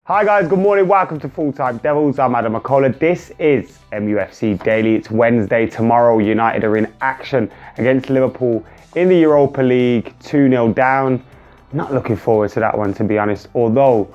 Hi guys, good morning, welcome to Full Time Devils. I'm Adam McKola. This is MUFC Daily. It's Wednesday. Tomorrow, United are in action against Liverpool in the Europa League, 2-0 down. Not looking forward to that one, to be honest. Although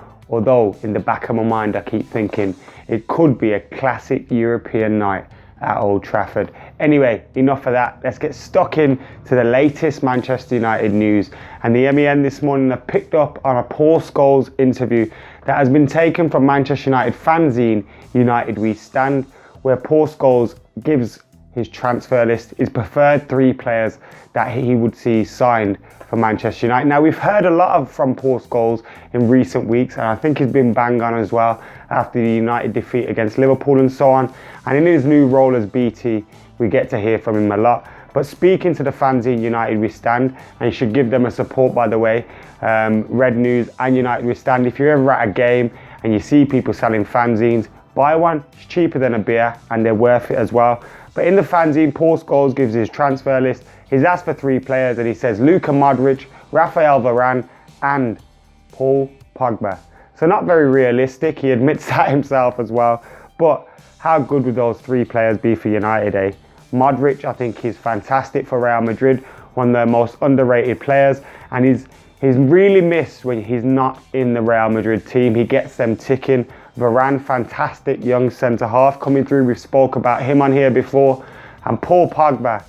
in the back of my mind, I keep thinking it could be a classic European night at Old Trafford. Anyway, enough of that. Let's get stuck in to the latest Manchester United news. And the MEN this morning have picked up on a Paul Scholes interview that has been taken from Manchester United fanzine United We Stand, where Paul Scholes gives his transfer list, his preferred 3 players that he would see signed for Manchester United. Now, we've heard a lot from Paul Scholes in recent weeks, and I think he's been bang on as well after the United defeat against Liverpool and so on. And in his new role as BT, we get to hear from him a lot. But speaking to the fanzine United We Stand, and you should give them a support, by the way, Red News and United We Stand. If you're ever at a game and you see people selling fanzines, buy one. It's cheaper than a beer and they're worth it as well. But in the fanzine, Paul Scholes gives his transfer list. He's asked for 3 players and he says Luka Modric, Raphael Varane and Paul Pogba. So not very realistic. He admits that himself as well. But how good would those 3 players be for United, eh? Modric, I think he's fantastic for Real Madrid, one of their most underrated players, and he's really missed when he's not in the Real Madrid team. He gets them ticking. Varane, fantastic young centre-half coming through. We've spoke about him on here before. And Paul Pogba,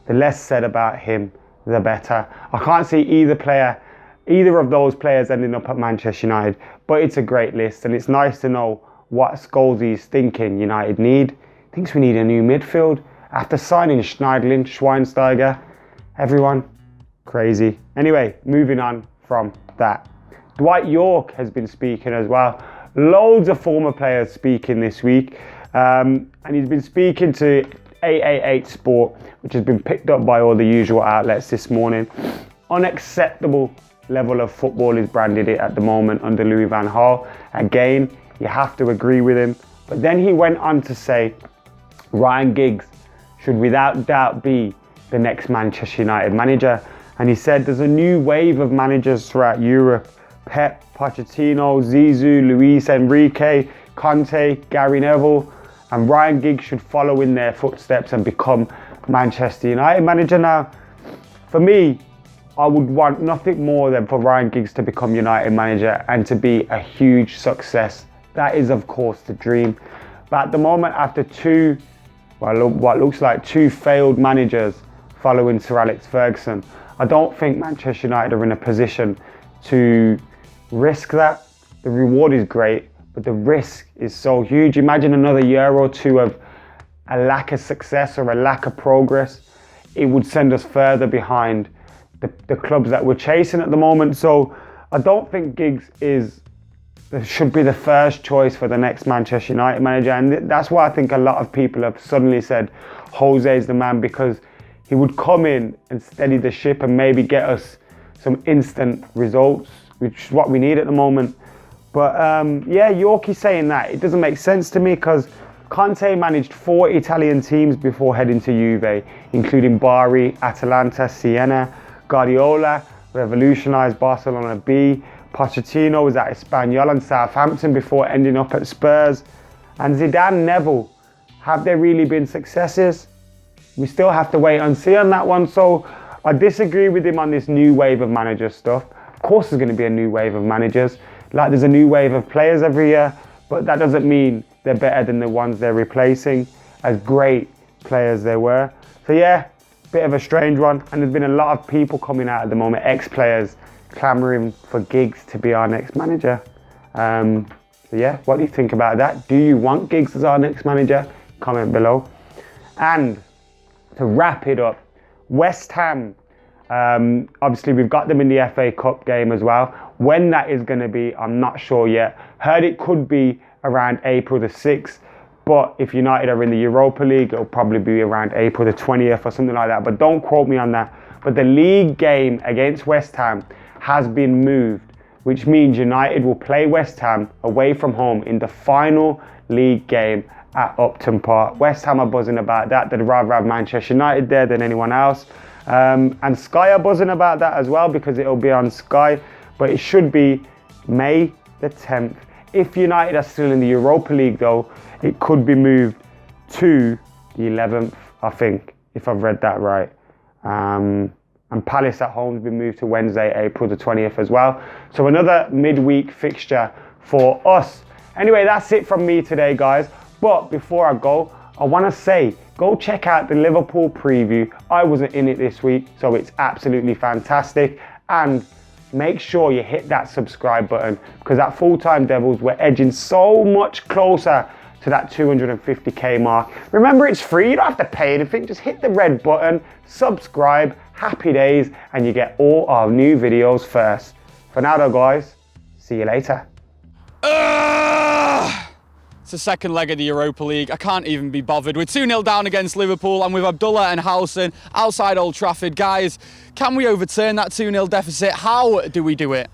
the less said about him, the better. I can't see either of those players ending up at Manchester United, but it's a great list, and it's nice to know what Scholes is thinking United need. Thinks we need a new midfield after signing Schneidlin, Schweinsteiger, everyone. Crazy. Anyway, moving on from that. Dwight Yorke has been speaking as well. Loads of former players speaking this week. And he's been speaking to 888 Sport, which has been picked up by all the usual outlets this morning. Unacceptable level of football is branded it at the moment under Louis van Gaal. Again, you have to agree with him. But then he went on to say Ryan Giggs should without doubt be the next Manchester United manager. And he said there's a new wave of managers throughout Europe. Pep, Pochettino, Zizou, Luis Enrique, Conte, Gary Neville, and Ryan Giggs should follow in their footsteps and become Manchester United manager. Now, for me, I would want nothing more than for Ryan Giggs to become United manager and to be a huge success. That is, of course, the dream. But at the moment, after what looks like 2 failed managers following Sir Alex Ferguson, I don't think Manchester United are in a position to risk that. The reward is great, but the risk is so huge. Imagine another year or 2 of a lack of success or a lack of progress. It would send us further behind the clubs that we're chasing at the moment. So I don't think Giggs should be the first choice for the next Manchester United manager. And that's why I think a lot of people have suddenly said Jose's the man, because he would come in and steady the ship and maybe get us some instant results, which is what we need at the moment. But yeah, Yorkie saying that, it doesn't make sense to me, because Conte managed 4 Italian teams before heading to Juve, including Bari, Atalanta, Siena. Guardiola revolutionised Barcelona B. Pochettino was at Espanyol and Southampton before ending up at Spurs. And Zidane, Neville, have there really been successes? We still have to wait and see on that one. So I disagree with him on this new wave of manager stuff. Of course there's going to be a new wave of managers. Like there's a new wave of players every year, but that doesn't mean they're better than the ones they're replacing, as great players they were. So yeah, bit of a strange one. And there's been a lot of people coming out at the moment, ex-players, clamouring for Giggs to be our next manager. So yeah, what do you think about that? Do you want Giggs as our next manager? Comment below. And to wrap it up, West Ham, obviously we've got them in the FA Cup game as well. When that is going to be, I'm not sure yet. Heard it could be around April the 6th, but if United are in the Europa League, it'll probably be around April the 20th or something like that, but don't quote me on that. But the league game against West Ham has been moved, which means United will play West Ham away from home in the final league game at Upton Park. West Ham are buzzing about that. They'd rather have Manchester United there than anyone else. And Sky are buzzing about that as well, because it'll be on Sky. But it should be May the 10th. If United are still in the Europa League though, it could be moved to the 11th, I think, if I've read that right. And Palace at home has been moved to Wednesday, April the 20th as well. So another midweek fixture for us. Anyway, that's it from me today, guys. But before I go, I want to say, go check out the Liverpool preview. I wasn't in it this week, so it's absolutely fantastic. And make sure you hit that subscribe button, because at Full Time Devils, we're edging so much closer to that 250k mark. Remember, it's free, you don't have to pay anything, just hit the red button, subscribe, happy days, and you get all our new videos first. For now though, guys, see you later. It's the second leg of the Europa League. I can't even be bothered. We're 2-0 down against Liverpool, and with Abdullah and Howson outside Old Trafford. Guys, can we overturn that 2-0 deficit? How do we do it?